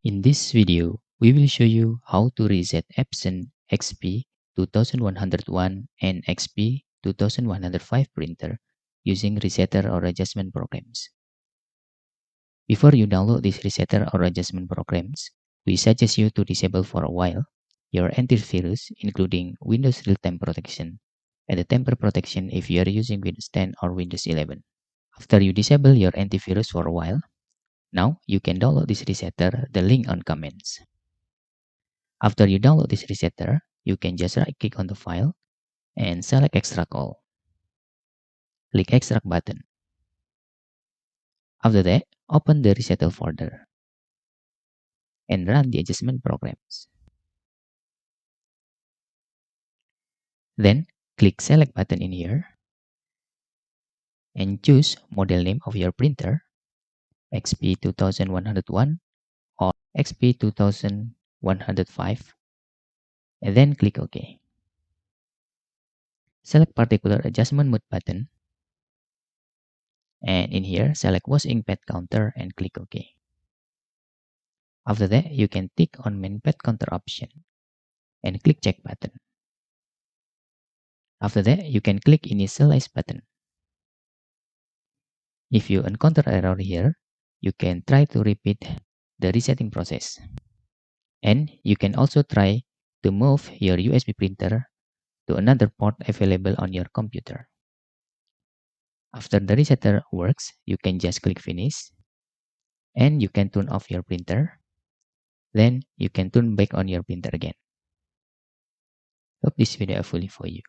In this video, we will show you how to reset Epson XP-2101 and XP-2105 printer using resetter or adjustment programs. Before you download these resetter or adjustment programs, we suggest you to disable for a while your antivirus, including Windows Real-Time Protection and the Temper Protection if you are using Windows 10 or Windows 11. After you disable your antivirus for a while, now you can download this resetter, the link on comments. After you download this resetter, you can just right-click on the file and select Extract All. Click Extract button. After that, open the resetter folder and run the adjustment programs. Then, click Select button in here and choose model name of your printer, XP-2101 or XP-2105, and then click OK. Select particular adjustment mode button, and in here, select Wash Ink Pad Counter and click OK. After that, you can tick on Main Pad Counter option and click Check button. After that, you can click Initialize button. If you encounter error here, you can try to repeat the resetting process. And you can also try to move your USB printer to another port available on your computer. After the resetter works, you can just click Finish and you can turn off your printer. Then you can turn back on your printer again. Hope this video helpful for you.